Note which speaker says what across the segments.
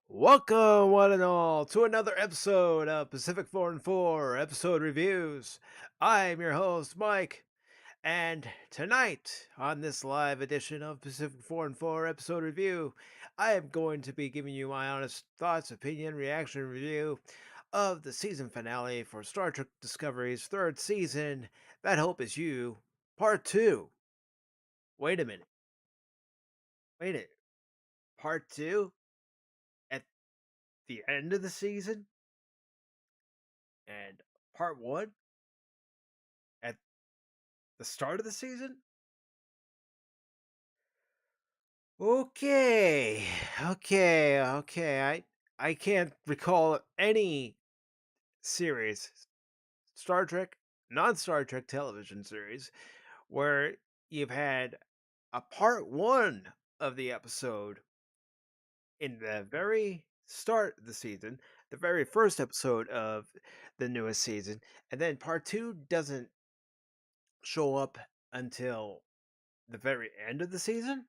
Speaker 1: Welcome, one and all, to another episode of Pacific 4 and 4 episode reviews. I'm your host, Mike, and tonight on this live edition of Pacific 4 and 4 episode review, I am going to be giving you my honest thoughts, opinion, reaction, review of the season finale for Star Trek Discovery's third season. That Hope Is You, Part 2. Wait a minute. Wait a Part 2? At the end of the season? And Part 1? At the start of the season? Okay. Okay. I can't recall any series, Star Trek, non-Star Trek television series, where you've had a part 1 of the episode in the very start of the season, the very first episode of the newest season, and then part 2 doesn't show up until the very end of the season?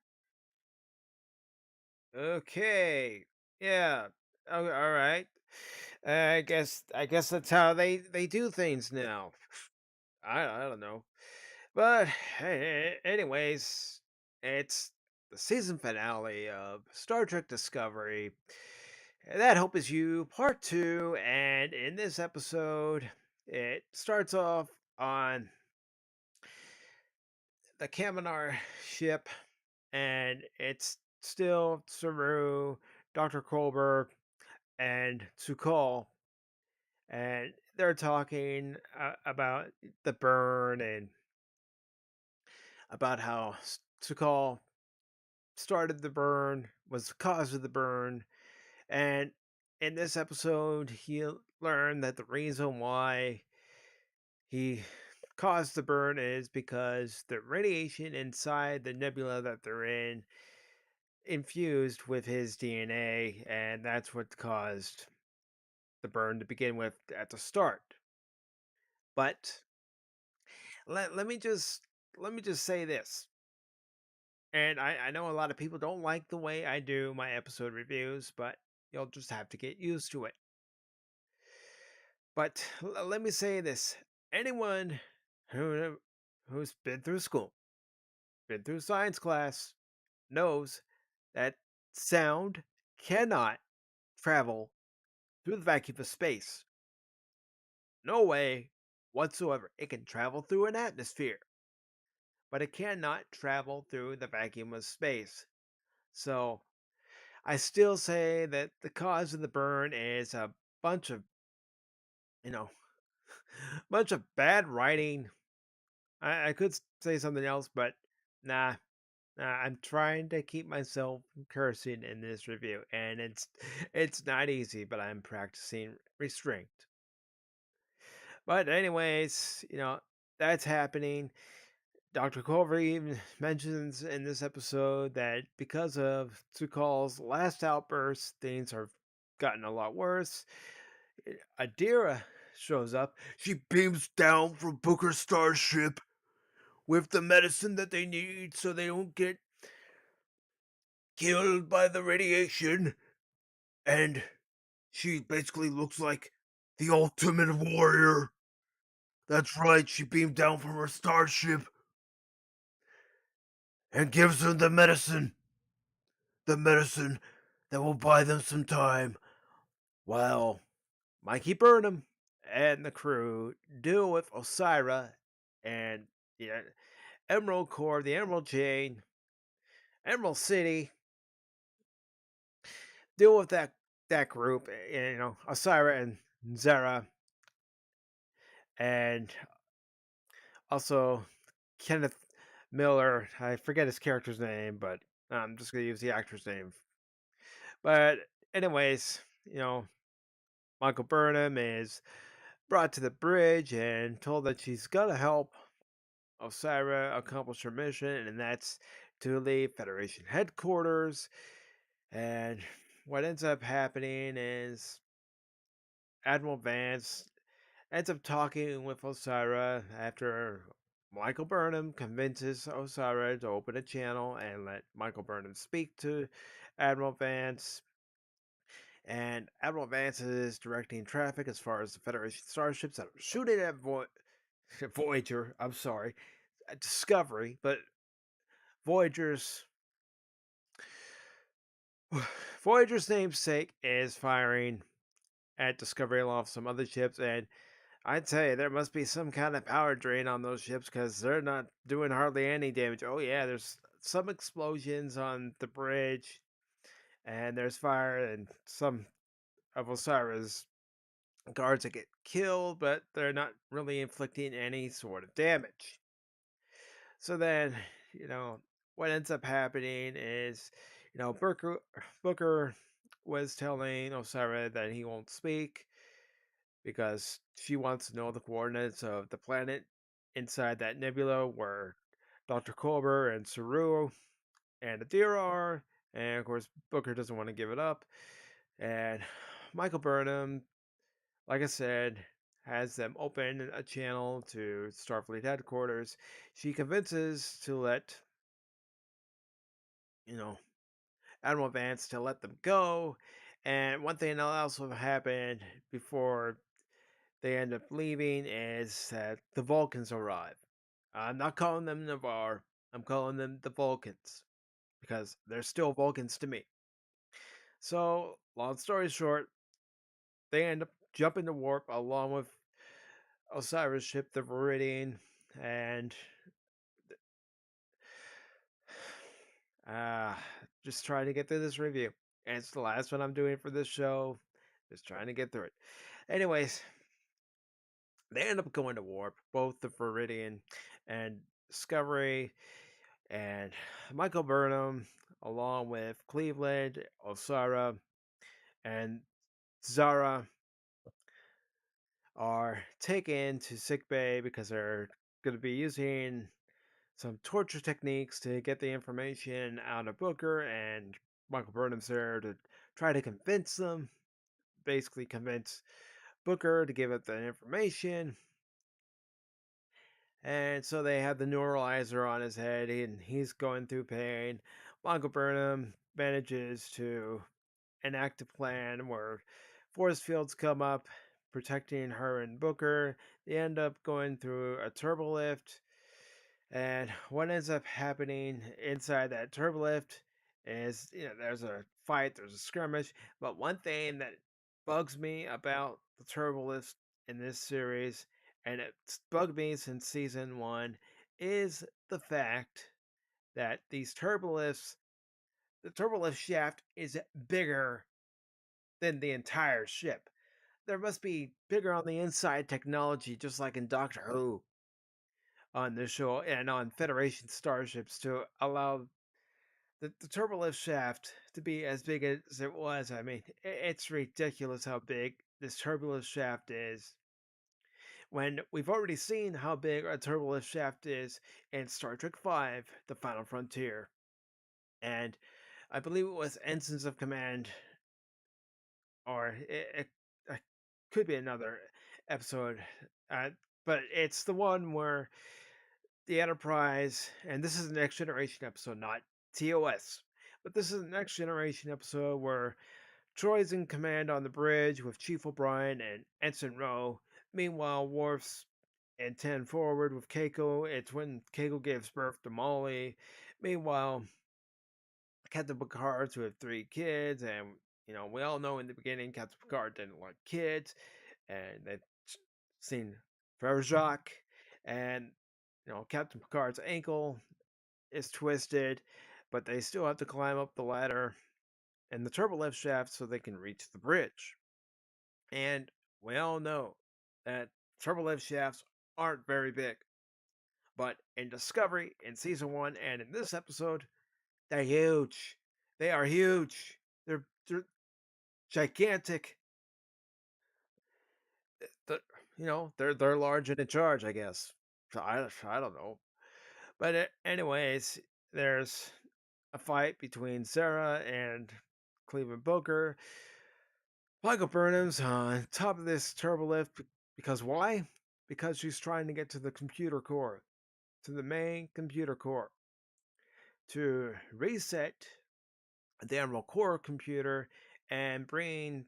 Speaker 1: Okay. Yeah. Oh, all right. I guess that's how they do things now. I don't know. But anyways, it's the season finale of Star Trek Discovery. That Hope Is You Part 2, and in this episode, it starts off on the Kaminar ship, and it's still Saru, Dr. Kolber, and Sukal, and they're talking about the burn and about how Sukal started the burn, was the cause of the burn, and in this episode, he learned that the reason why he caused the burn is because the radiation inside the nebula that they're in infused with his DNA, and that's what caused the burn to begin with at the start. But let me just say this, and I know a lot of people don't like the way I do my episode reviews, but you'll just have to get used to it. But let me say this: anyone who who's been through school, been through science class, knows that sound cannot travel through the vacuum of space. No way whatsoever. It can travel through an atmosphere, but it cannot travel through the vacuum of space. So I still say that the cause of the burn is a bunch of, you know, bunch of bad writing. I could say something else, but nah, I'm trying to keep myself from cursing in this review, and it's not easy, but I'm practicing restraint. But anyways, that's happening. Dr. Culver even mentions in this episode that because of Tukal's last outburst, things have gotten a lot worse. Adira shows up. She beams down from Booker's starship with the medicine that they need so they don't get killed by the radiation. And she basically looks like the ultimate warrior. That's right, she beamed down from her starship and gives them the medicine that will buy them some time while Mikey Burnham and the crew deal with Osira and the Emerald Core, the Emerald Chain, Emerald City, deal with that group, Osira and Zara, and also Kenneth Miller. I forget his character's name, but I'm just gonna use the actor's name. But anyways, Michael Burnham is brought to the bridge and told that she's gotta help Osira accomplish her mission, and that's to leave Federation headquarters. And what ends up happening is Admiral Vance ends up talking with Osira after Michael Burnham convinces Osira to open a channel and let Michael Burnham speak to Admiral Vance. And Admiral Vance is directing traffic as far as the Federation starships that are shooting at Voyager. I'm sorry, at Discovery, but Voyager's Voyager's namesake is firing at Discovery along with some other ships, and I'd say there must be some kind of power drain on those ships because they're not doing hardly any damage. Oh yeah, there's some explosions on the bridge, and there's fire, and some of Osiris guards that get killed, but they're not really inflicting any sort of damage. So then, you know, what ends up happening is, Booker was telling Osiris that he won't speak because she wants to know the coordinates of the planet inside that nebula where Dr. Colbert and Saru and Adira are. And of course, Booker doesn't want to give it up. And Michael Burnham, like I said, has them open a channel to Starfleet headquarters. She convinces to let, you know, Admiral Vance to let them go. And one thing that also happened before they end up leaving is that the Vulcans arrive. I'm not calling them Navarre. I'm calling them the Vulcans because they're still Vulcans to me. So, long story short, they end up jumping to warp along with Osiris' ship, the Viridian, and uh, just trying to get through this review. And it's the last one I'm doing for this show. Just trying to get through it. Anyways, they end up going to warp, both the Viridian and Discovery, and Michael Burnham, along with Cleveland, Osara, and Zara, are taken to sickbay because they're going to be using some torture techniques to get the information out of Booker, and Michael Burnham's there to try to convince them, basically convince Booker to give up the information. And so they have the neuralizer on his head, and he's going through pain. Michael Burnham manages to enact a plan where force fields come up, protecting her and Booker. They end up going through a turbolift, and what ends up happening inside that turbolift is, there's a fight, there's a skirmish. But one thing that bugs me about the turbolift in this series, and it's bugged me since season one, is the fact that the turbolift shaft is bigger than the entire ship. There must be bigger on the inside technology, just like in Doctor Who on this show and on Federation starships, to allow the turbolift shaft to be as big as it was. I mean, it's ridiculous how big this turbolift shaft is. When we've already seen how big a turbolift shaft is in Star Trek V, The Final Frontier. And I believe it was Ensigns of Command, or it could be another episode. Uh, but it's the one where the Enterprise, and this is a Next Generation episode, not TOS, but this is a Next Generation episode where Troy's in command on the bridge with Chief O'Brien and Ensign Rowe. Meanwhile, Worf's in 10 forward with Keiko. It's when Keiko gives birth to Molly. Meanwhile, Captain Picard's with 3 kids, and we all know in the beginning Captain Picard didn't like kids, and they've seen Verjak, and Captain Picard's ankle is twisted, but they still have to climb up the ladder and the turbolift shaft so they can reach the bridge. And we all know that turbolift shafts aren't very big, but in Discovery, in season one, and in this episode, they're huge. They are huge. They're gigantic. The, they're large and in charge, I guess. So I don't know. But anyways, there's a fight between Sarah and Cleveland Booker. Michael Burnham's on top of this turbolift because why? Because she's trying to get to the computer core, to the main computer core, to reset the Admiral Core computer and bringing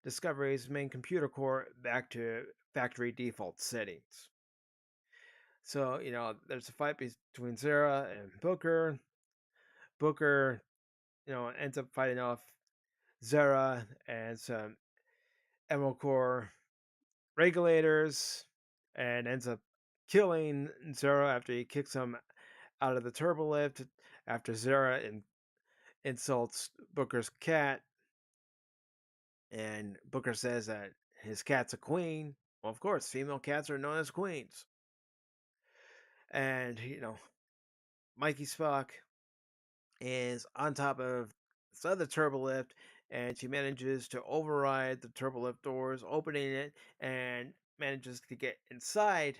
Speaker 1: Discovery's main computer core back to factory default settings. So, there's a fight between Zara and Booker. Booker, ends up fighting off Zara and some Emerald Core regulators and ends up killing Zara after he kicks him out of the turbo lift after Zara insults Booker's cat. And Booker says that his cat's a queen. Well, of course, female cats are known as queens. And, Mikey Spock is on top of this other turbo lift, and she manages to override the turbo lift doors, opening it, and manages to get inside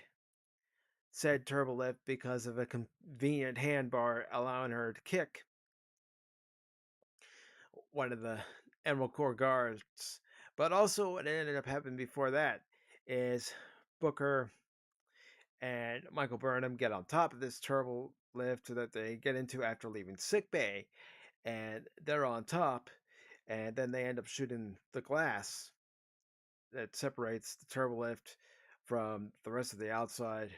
Speaker 1: said turbo lift because of a convenient handbar allowing her to kick one of the Emerald Core guards. But also, what ended up happening before that is Booker and Michael Burnham get on top of this turbo lift that they get into after leaving sickbay, and they're on top, and then they end up shooting the glass that separates the turbo lift from the rest of the outside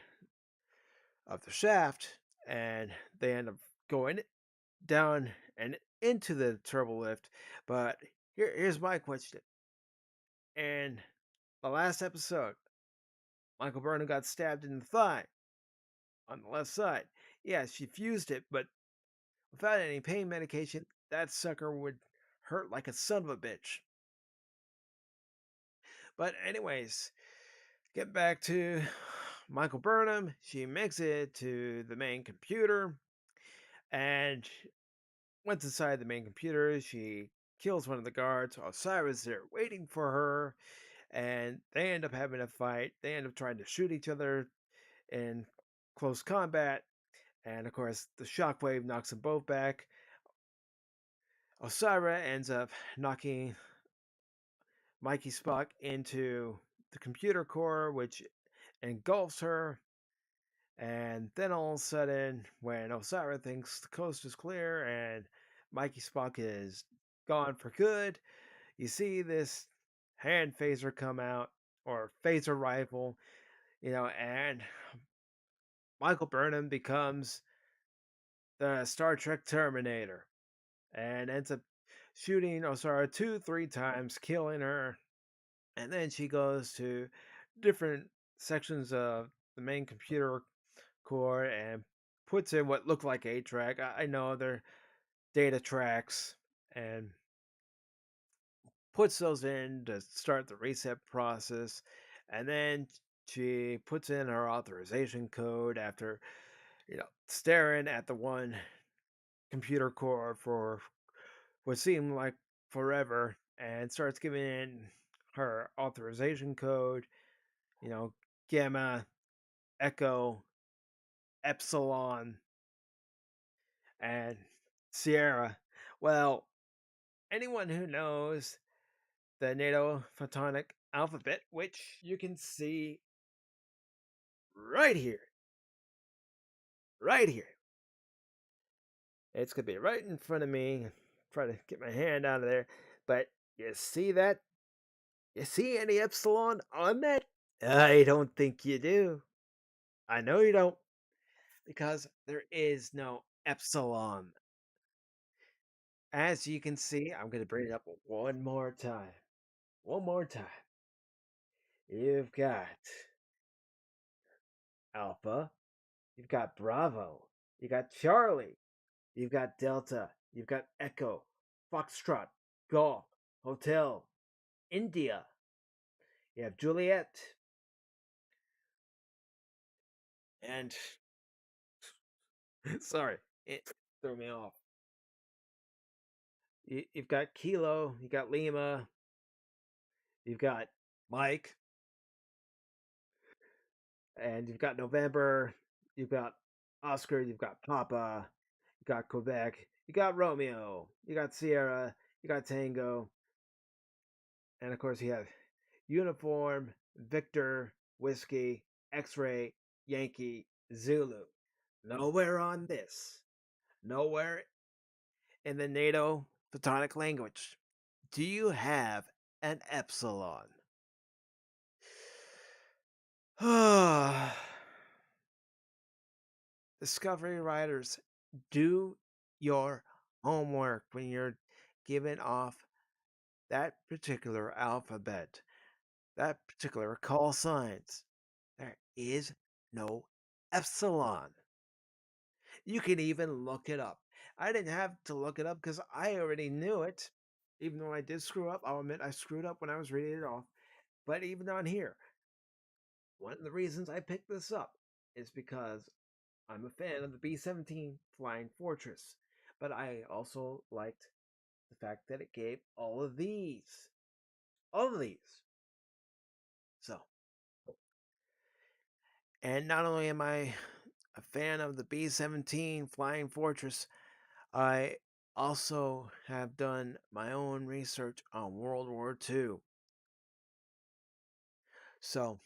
Speaker 1: of the shaft, and they end up going down and into the turbo lift. But here's my question. In the last episode, Michael Burnham got stabbed in the thigh on the left side. Yeah, she fused it, but without any pain medication, that sucker would hurt like a son of a bitch. But anyways, get back to Michael Burnham. She makes it to the main computer, and once inside the main computer, she kills one of the guards while Cyrus is there waiting for her, and they end up having a fight. They end up trying to shoot each other in close combat, and of course, the shockwave knocks them both back. Osira ends up knocking Mikey Spock into the computer core, which engulfs her. And then all of a sudden, when Osira thinks the coast is clear and Mikey Spock is gone for good, you see this hand phaser come out, or phaser rifle, and Michael Burnham becomes the Star Trek Terminator and ends up shooting Osara 2, 3 times, killing her. And then she goes to different sections of the main computer core and puts in what look like 8-track. I know they're data tracks, and puts those in to start the reset process. And then she puts in her authorization code after, staring at the one computer core for what seemed like forever, and starts giving in her authorization code, gamma, echo, epsilon, and Sierra. Well, anyone who knows the NATO photonic alphabet, which you can see right here, right here. It's going to be right in front of me. Try to get my hand out of there. But you see that? You see any epsilon on that? I don't think you do. I know you don't. Because there is no epsilon. As you can see, I'm going to bring it up one more time. One more time. You've got Alpha. You've got Bravo. You got Charlie. You've got Delta. You've got Echo. Foxtrot. Golf. Hotel. India. You have Juliet. And sorry, it threw me off. You've got Kilo. You got Lima. You've got Mike. And you've got November. You've got Oscar. You've got Papa. You got Quebec. You got Romeo. You got Sierra. You got Tango. And of course, you have Uniform, Victor, Whiskey, X Ray, Yankee, Zulu. Nowhere on this. Nowhere in the NATO photonic language. Do you have an epsilon? Discovery writers, do your homework when you're giving off that particular alphabet, that particular call signs. There is no epsilon. You can even look it up. I didn't have to look it up because I already knew it. Even though I did screw up, I'll admit I screwed up when I was reading it off. But even on here, one of the reasons I picked this up is because I'm a fan of the B-17 Flying Fortress. But I also liked the fact that it gave all of these. All of these. So, and not only am I a fan of the B-17 Flying Fortress, I also have done my own research on World War II. So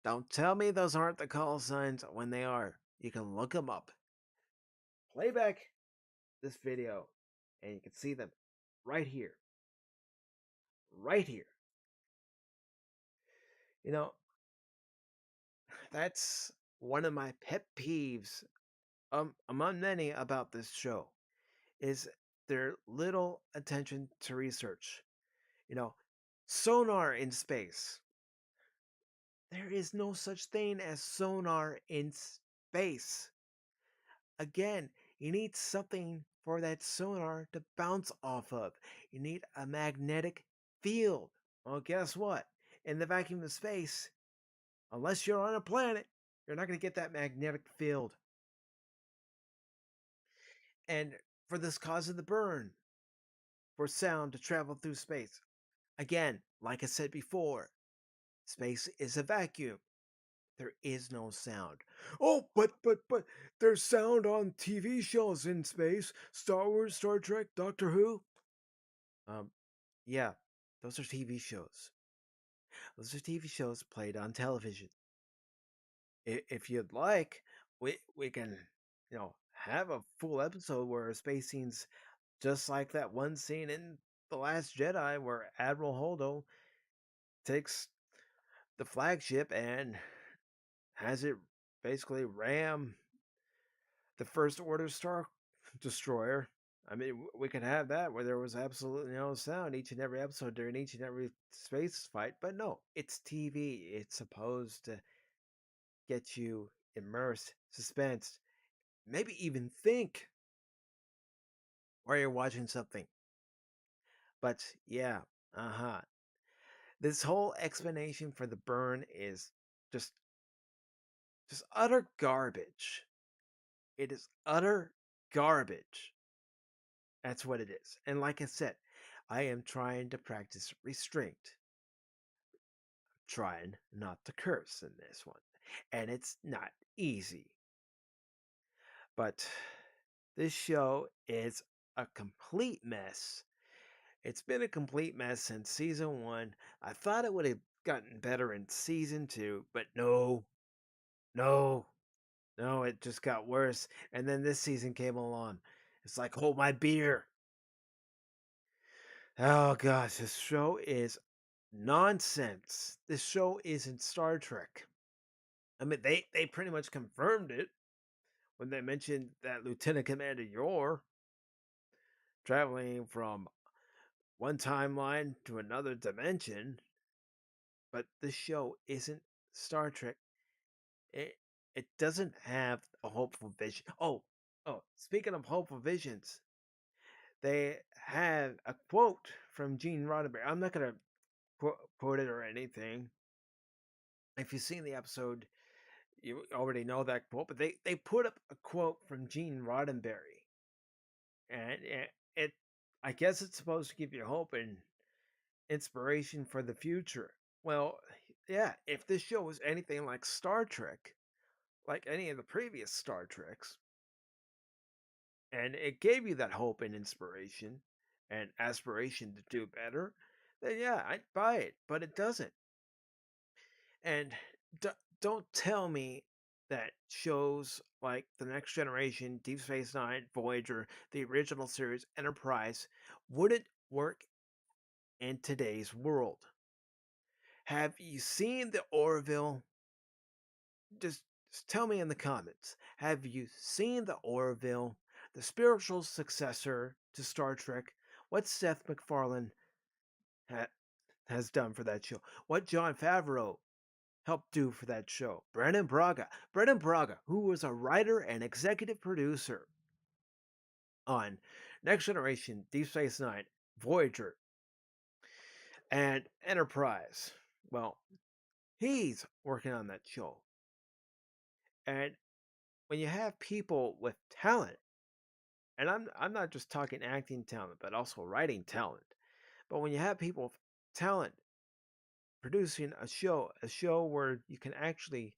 Speaker 1: don't tell me those aren't the call signs when they are. You can look them up. Play back this video and you can see them right here. Right here. You know, that's one of my pet peeves among many about this show is their little attention to research. You know, sonar in space. There is no such thing as sonar in space. Again, you need something for that sonar to bounce off of. You need a magnetic field. Well, guess what? In the vacuum of space, unless you're on a planet, you're not going to get that magnetic field. And for this cause of the burn, for sound to travel through space, again, like I said before, space is a vacuum. There is no sound. Oh, but there's sound on TV shows in space. Star Wars, Star Trek, Doctor Who. Um, yeah, those are TV shows. Those are TV shows played on television. If you'd like, we can, have a full episode where space scenes just like that one scene in The Last Jedi where Admiral Holdo takes the flagship and has it basically ram the First Order Star Destroyer. I mean, we could have that where there was absolutely no sound each and every episode during each and every space fight, but no, it's TV. It's supposed to get you immersed, suspense, maybe even think while you're watching something. But yeah, uh huh. This whole explanation for the burn is just just utter garbage. It is utter garbage. That's what it is. And like I said, I am trying to practice restraint, trying not to curse in this one. And it's not easy. But this show is a complete mess. It's been a complete mess since season one. I thought it would have gotten better in season two, but no, no, no, it just got worse. And then this season came along. It's like, hold my beer. Oh gosh, this show is nonsense. This show isn't Star Trek. I mean, they pretty much confirmed it when they mentioned that Lieutenant Commander Yor traveling from one timeline to another dimension. But this show isn't Star Trek. It doesn't have a hopeful vision. Oh, speaking of hopeful visions, they had a quote from Gene Roddenberry. I'm not gonna quote it or anything. If you've seen the episode, you already know that quote, but they put up a quote from Gene Roddenberry, and it I guess it's supposed to give you hope and inspiration for the future. Well, yeah, if this show was anything like Star Trek, like any of the previous Star Treks, and it gave you that hope and inspiration and aspiration to do better, then yeah, I'd buy it, but it doesn't. And d- don't tell me that shows like The Next Generation, Deep Space Nine, Voyager, the original series, Enterprise wouldn't work in today's world. Have you seen the Orville? Just tell me in the comments. Have you seen the Orville, the spiritual successor to Star Trek? What Seth MacFarlane ha- has done for that show? What John Favreau helped do for that show? Brennan Braga, who was a writer and executive producer on Next Generation, Deep Space Nine, Voyager, and Enterprise. Well, he's working on that show. And when you have people with talent, and I'm not just talking acting talent, but also writing talent. But when you have people with talent producing a show where you can actually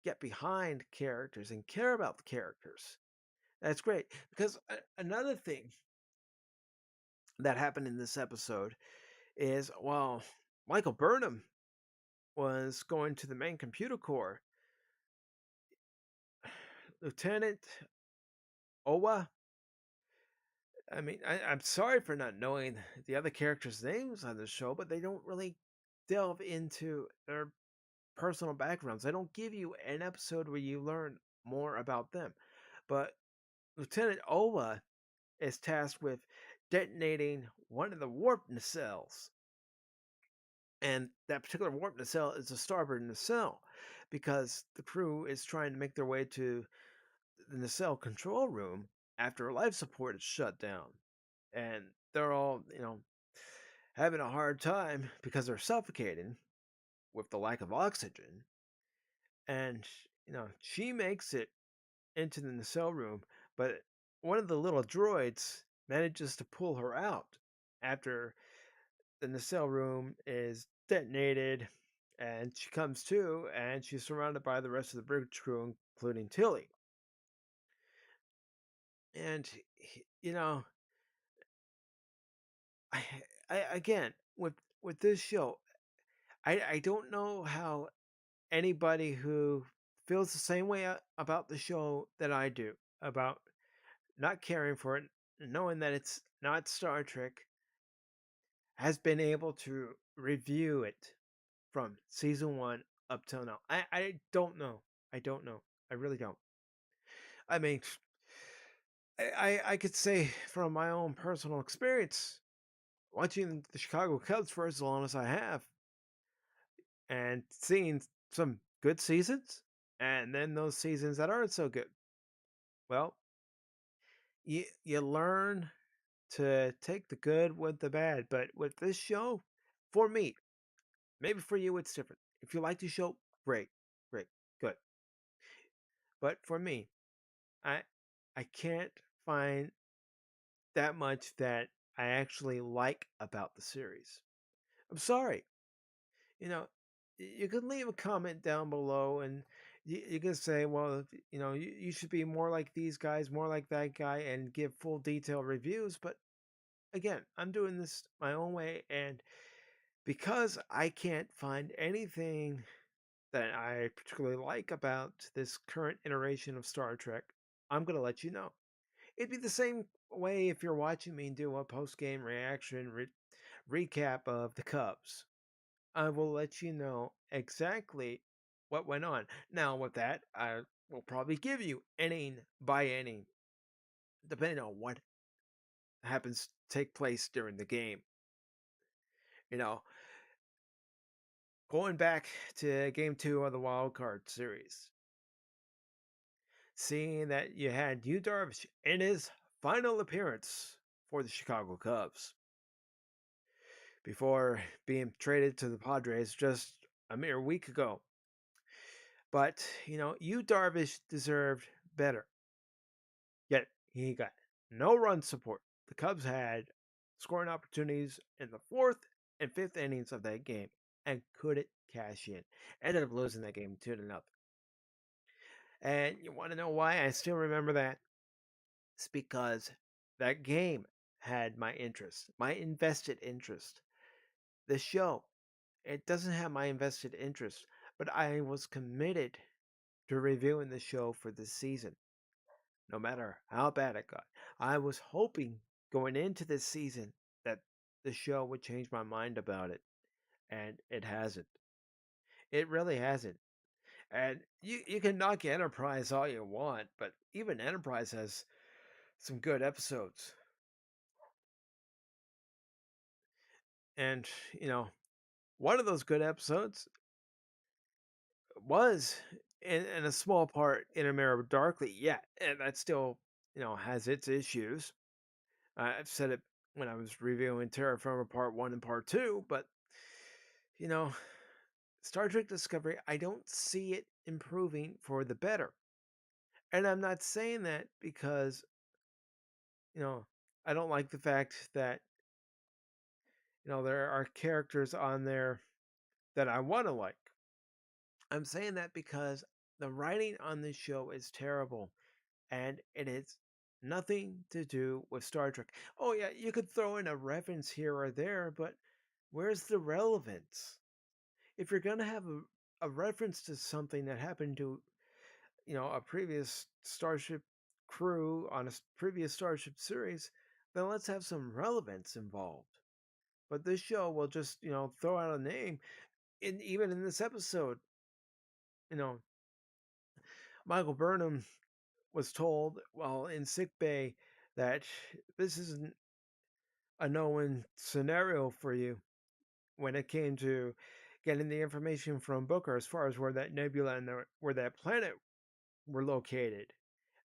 Speaker 1: get behind characters and care about the characters, that's great. Because another thing that happened in this episode is while Michael Burnham was going to the main computer core, Lieutenant Owa. I'm sorry for not knowing the other characters' names on the show, but they don't really delve into their personal backgrounds. They don't give you an episode where you learn more about them. But Lieutenant Owa is tasked with detonating one of the warp nacelles. And that particular warp nacelle is a starboard nacelle because the crew is trying to make their way to the nacelle control room after life support is shut down. And they're all, having a hard time because they're suffocating with the lack of oxygen. And, she makes it into the nacelle room, but one of the little droids manages to pull her out after the nacelle room is detonated, and she comes to, and she's surrounded by the rest of the bridge crew, including Tilly. And you know, I, I again with this show, I don't know how anybody who feels the same way about the show that I do about not caring for it, knowing that it's not Star Trek, has been able to review it from season one up till now. I don't know. I don't know. I really don't. I mean, I could say from my own personal experience, watching the Chicago Cubs for as long as I have, and seeing some good seasons, and then those seasons that aren't so good. Well, you learn to take the good with the bad. But with this show, for me, maybe for you it's different. If you like the show, great, great, good. But for me, I I can't find that much that I actually like about the series. I'm sorry. You know, you can leave a comment down below and you can say, well, you should be more like these guys, more like that guy, and give full detailed reviews. But again, I'm doing this my own way, and because I can't find anything that I particularly like about this current iteration of Star Trek, I'm going to let you know. It'd be the same way if you're watching me do a post game reaction recap of the Cubs. I will let you know exactly what went on. Now, with that, I will probably give you inning by inning, depending on what happens to take place during the game. You know, going back to game two of the wild card series, seeing that you had Yu Darvish in his final appearance for the Chicago Cubs before being traded to the Padres just a mere week ago. But, Yu Darvish deserved better. Yet he got no run support. The Cubs had scoring opportunities in the fourth and fifth innings of that game and couldn't cash in. Ended up losing that game 2-0. And you want to know why I still remember that? It's because that game had my interest, my invested interest. The show, it doesn't have my invested interest, but I was committed to reviewing the show for this season, no matter how bad it got. I was hoping going into this season that the show would change my mind about it, and it hasn't. It really hasn't. And you can knock Enterprise all you want, but even Enterprise has some good episodes. And, you know, one of those good episodes was in a small part in a Mirror Darkly. Yeah, and that still, has its issues. I've said it when I was reviewing Terra Firma Part 1 and Part 2, but, you know, Star Trek Discovery, I don't see it improving for the better. And I'm not saying that because, you know, I don't like the fact that, there are characters on there that I want to like. I'm saying that because the writing on this show is terrible and it is nothing to do with Star Trek. Oh, yeah, you could throw in a reference here or there, but where's the relevance? If you're going to have a reference to something that happened to, a previous Starship crew on a previous Starship series, then let's have some relevance involved. But this show will just, throw out a name. And even in this episode, you know, Michael Burnham was told while in sick bay that this isn't a no-win scenario for you when it came to getting the information from Booker as far as where that nebula and where that planet were located.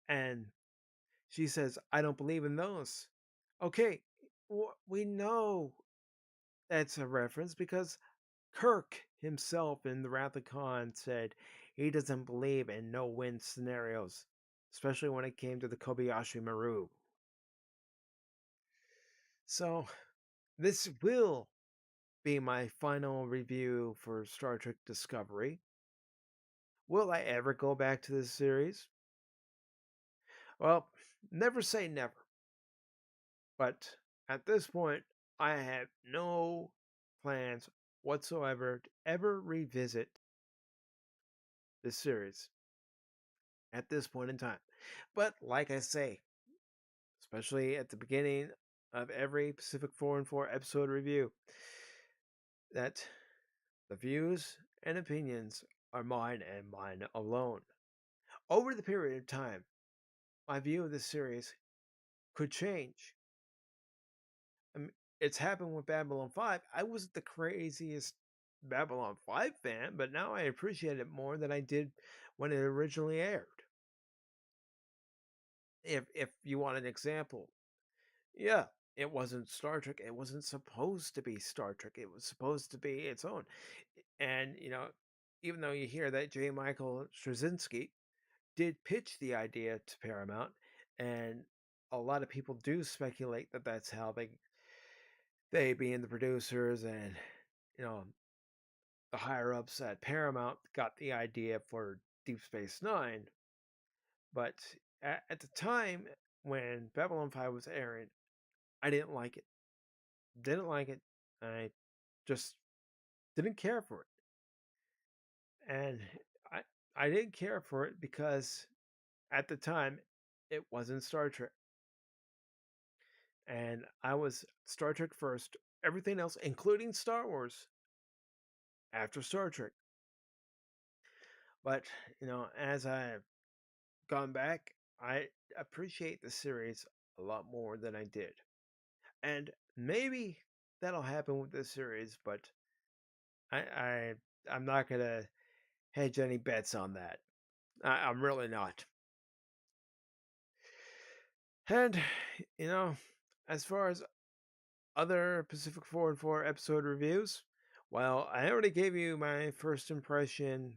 Speaker 1: And she says, I don't believe in those. Okay, we know that's a reference because Kirk himself in The Wrath of Khan said he doesn't believe in no-win scenarios, especially when it came to the Kobayashi Maru. So, this will be my final review for Star Trek Discovery. Will I ever go back to this series? Well, never say never. But at this point, I have no plans whatsoever to ever revisit this series at this point in time. But like I say, especially at the beginning of every Pacific 4 and 4 episode review, that the views and opinions are mine and mine alone. Over the period of time, my view of this series could change. I mean, it's happened with Babylon 5. I wasn't the craziest Babylon 5 fan, but now I appreciate it more than I did when it originally aired. If you want an example, yeah, it wasn't Star Trek. It wasn't supposed to be Star Trek. It was supposed to be its own. And, even though you hear that J. Michael Straczynski did pitch the idea to Paramount, and a lot of people do speculate that that's how they being the producers and you know the higher ups at Paramount got the idea for Deep Space Nine. But at the time when Babylon 5 was airing, I didn't like it. Didn't like it. I just didn't care for it. And I I didn't care for it because at the time it wasn't Star Trek. And I was Star Trek first, everything else, including Star Wars, after Star Trek. But, as I've gone back, I appreciate the series a lot more than I did. And maybe that'll happen with this series, but I, I I'm not gonna hedge any bets on that. I'm really not. And you know, as far as other Pacific 4 and 4 episode reviews, well, I already gave you my first impression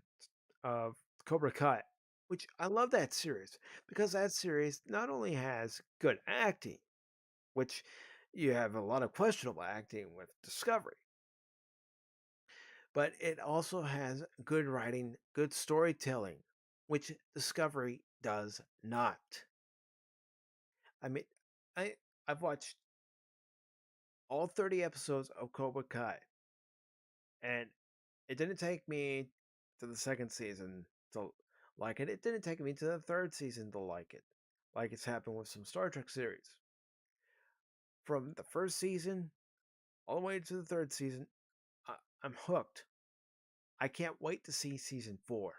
Speaker 1: of Cobra Kai, which I love that series because that series not only has good acting, which you have a lot of questionable acting with Discovery, but it also has good writing, good storytelling, which Discovery does not. I mean, I I've watched all 30 episodes of Cobra Kai, and it didn't take me to the second season to like it. It didn't take me to the third season to like it's happened with some Star Trek series. From the first season all the way to the third season. I, I'm hooked. I can't wait to see season four.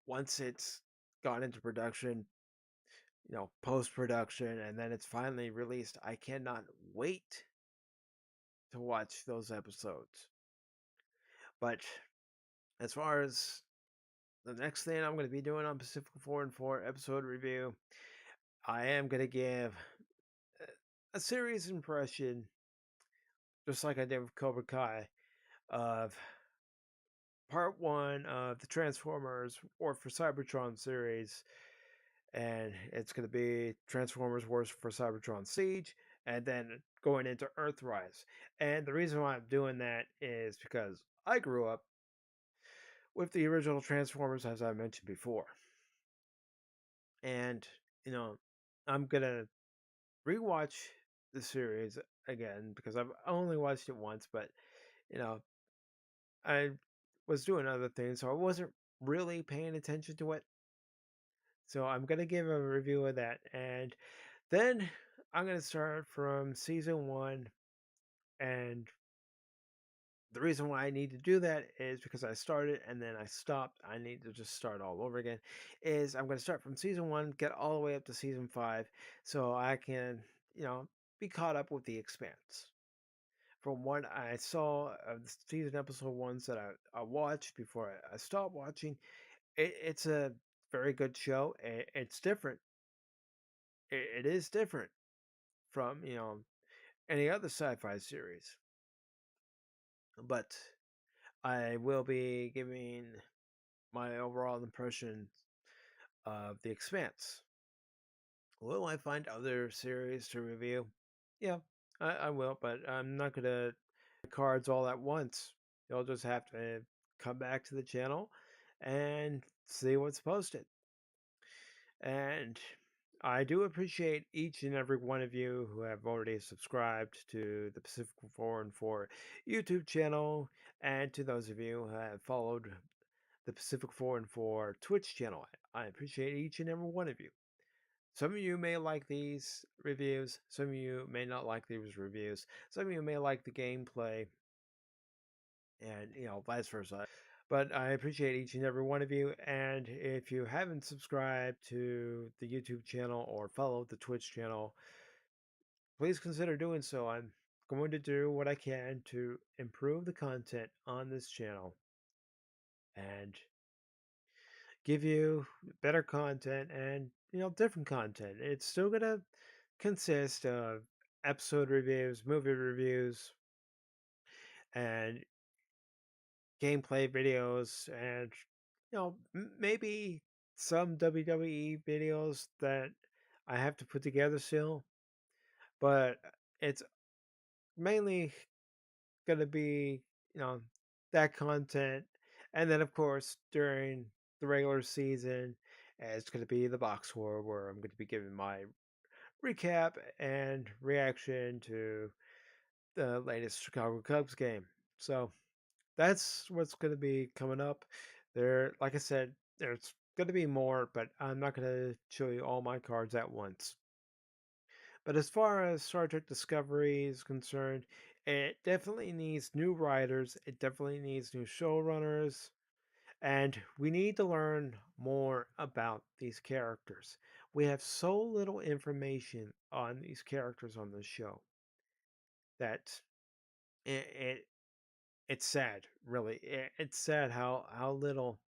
Speaker 1: Once it's gone into production, post production, and then it's finally released, I cannot wait to watch those episodes. But as far as the next thing I'm going to be doing on Pacific 4 and 4 episode review, I am going to give a series impression, just like I did with Cobra Kai, of part one of the Transformers War for Cybertron series. And it's going to be Transformers Wars for Cybertron Siege, and then going into Earthrise. And the reason why I'm doing that is because I grew up with the original Transformers, as I mentioned before. And, you know, I'm going to rewatch the series again because I've only watched it once, but, you know, I was doing other things, so I wasn't really paying attention to it. So I'm going to give a review of that. And then I'm going to start from season one. And the reason why I need to do that is because I started and then I stopped. I need to just start all over again. Is I'm going to start from season one, get all the way up to season five, so I can, be caught up with the Expanse. From what I saw of the season episode ones that I watched before I stopped watching, it's a very good show. It's different. It is different from any other sci-fi series, but I will be giving my overall impression of The Expanse. Will I find other series to review? Yeah, I will, but I'm not gonna cards all at once. You'll just have to come back to the channel and see what's posted. And I do appreciate each and every one of you who have already subscribed to the Pacific 4 and 4 YouTube channel, and to those of you who have followed the Pacific 4 and 4 Twitch channel. I appreciate each and every one of you. Some of you may like these reviews, some of you may not like these reviews, some of you may like the gameplay, and vice versa. But I appreciate each and every one of you. And if you haven't subscribed to the YouTube channel or followed the Twitch channel, please consider doing so. I'm going to do what I can to improve the content on this channel and give you better content and different content. It's still gonna consist of episode reviews, movie reviews, and gameplay videos, and maybe some WWE videos that I have to put together still. But it's mainly gonna be you know that content, and then of course during the regular season, it's gonna be the box score where I'm gonna be giving my recap and reaction to the latest Chicago Cubs game. So that's what's going to be coming up. There, like I said, there's going to be more, but I'm not going to show you all my cards at once. But as far as Star Trek Discovery is concerned, it definitely needs new writers. It definitely needs new showrunners. And we need to learn more about these characters. We have so little information on these characters on the show that it, it it's sad, really. It's sad how little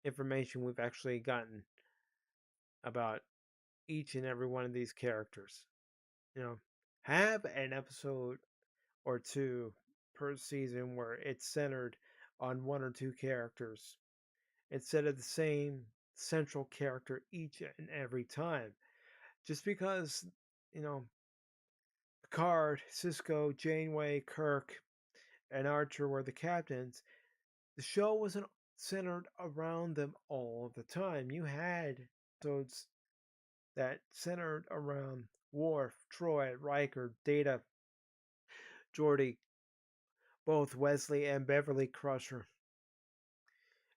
Speaker 1: information we've actually gotten about each and every one of these characters. You know, have an episode or two per season where it's centered on one or two characters instead of the same central character each and every time. Just because, you know, Picard, Cisco, Janeway, Kirk, and Archer were the captains, the show wasn't centered around them all the time. You had episodes that centered around Worf, Troy, Riker, Data, Geordi, both Wesley and Beverly Crusher,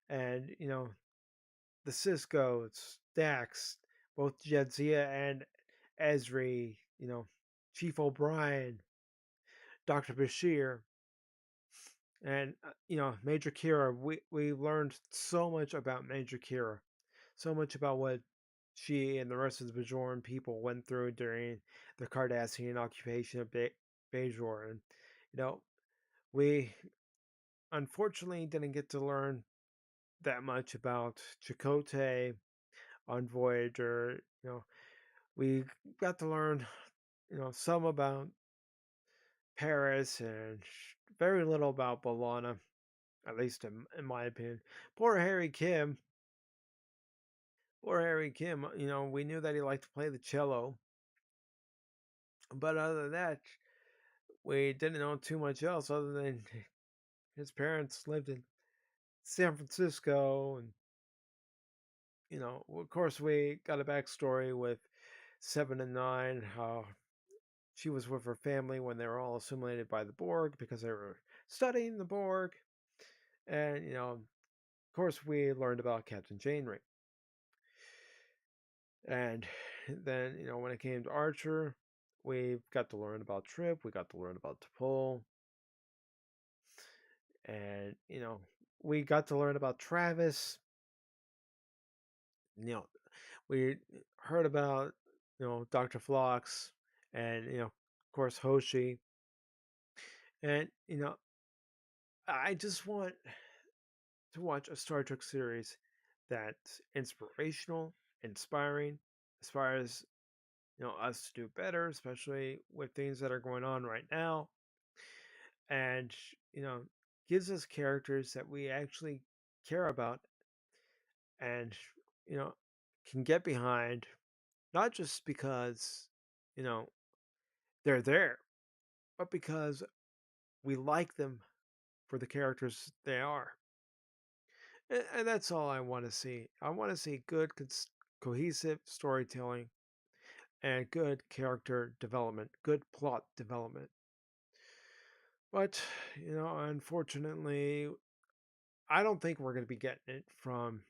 Speaker 1: and the Cisco's, Dax, both Jadzia and Ezri, Chief O'Brien, Dr. Bashir, and Major Kira. We learned so much about Major Kira, so much about what she and the rest of the Bajoran people went through during the Cardassian occupation of Bajor, and we unfortunately didn't get to learn that much about Chakotay on Voyager. We got to learn, some about Paris and very little about B'Elanna, at least in my opinion. Poor Harry Kim. Poor Harry Kim. We knew that he liked to play the cello, but other than that, we didn't know too much else other than his parents lived in San Francisco, and of course, we got a backstory with Seven and Nine, how she was with her family when they were all assimilated by the Borg because they were studying the Borg. And, of course, we learned about Captain Janeway. And then, when it came to Archer, we got to learn about Trip, we got to learn about T'Pol, and, we got to learn about Travis. We heard about, Dr. Phlox and, of course, Hoshi. And, I just want to watch a Star Trek series that's inspirational, inspiring, as far as us to do better, especially with things that are going on right now, and gives us characters that we actually care about and you know can get behind, not just because you know they're there, but because we like them for the characters they are. And that's all I want to see. I want to see good, cohesive storytelling and good character development, good plot development. But, unfortunately, I don't think we're going to be getting it from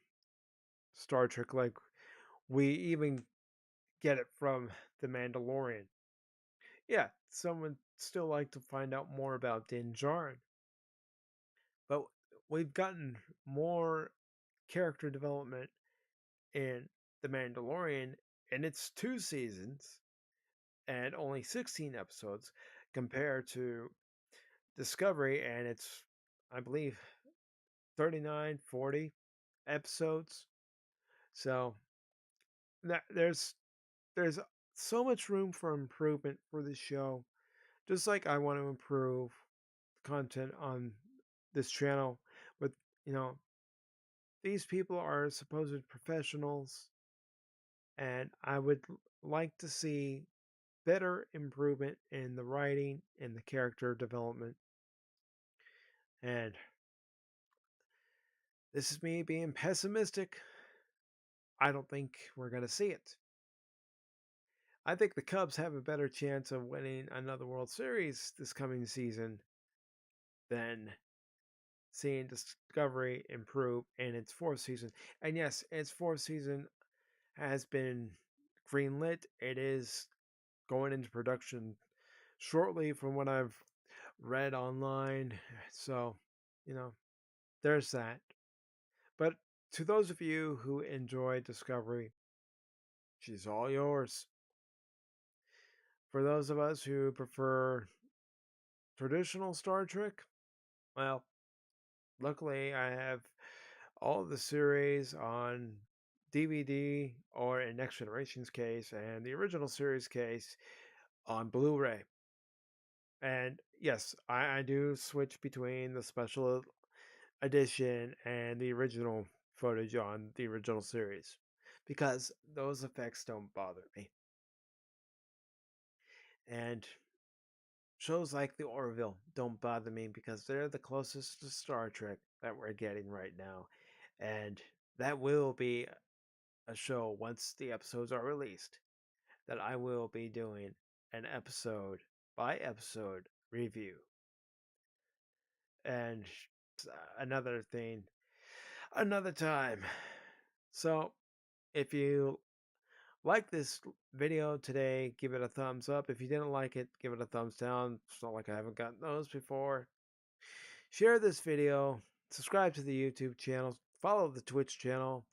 Speaker 1: Star Trek like we even get it from The Mandalorian. Yeah, some would still like to find out more about Din Djarin, but we've gotten more character development in The Mandalorian, and it's 2 seasons and only 16 episodes compared to Discovery, and it's, I believe, 39, 40 episodes. So there's so much room for improvement for this show. Just like I want to improve content on this channel, but you know, these people are supposed professionals, and I would like to see better improvement in the writing and the character development. And this is me being pessimistic. I don't think we're going to see it. I think the Cubs have a better chance of winning another World Series this coming season than seeing Discovery improve in its fourth season. And yes, its fourth season has been greenlit. It is going into production shortly from what I've read online. So, you know, there's that. But to those of you who enjoy Discovery, she's all yours. For those of us who prefer traditional Star Trek, well, luckily I have all of the series on DVD or in Next Generation's case and the original series case on Blu ray. And yes, I do switch between the special edition and the original footage on the original series because those effects don't bother me. And shows like The Orville don't bother me because they're the closest to Star Trek that we're getting right now. And that will be a show once the episodes are released that I will be doing an episode by episode review. And another thing, another time. So if you Like this video today, give it a thumbs up. If you didn't like it, give it a thumbs down. It's not like I haven't gotten those before. Share this video, subscribe to the YouTube channel, follow the Twitch channel,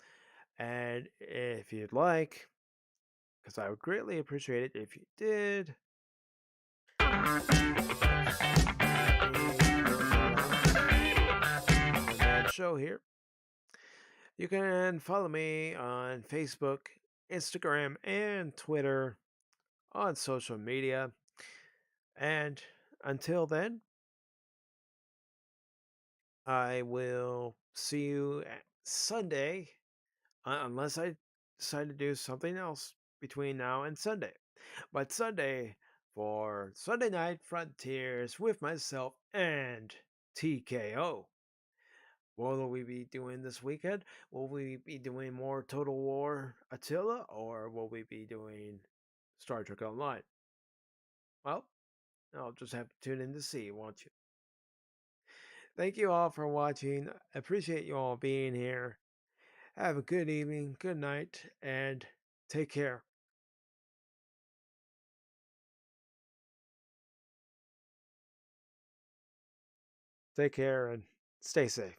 Speaker 1: and if you'd like, because I would greatly appreciate it if you did, show here. You can follow me on Facebook, Instagram, and Twitter on social media. And until then, I will see you Sunday, unless I decide to do something else between now and Sunday. But Sunday for Sunday Night Frontiers with myself and TKO. What will we be doing this weekend? Will we be doing more Total War Attila, or will we be doing Star Trek Online? Well, I'll just have to tune in to see, won't you? Thank you all for watching. I appreciate you all being here. Have a good evening, good night, and take care. Take care and stay safe.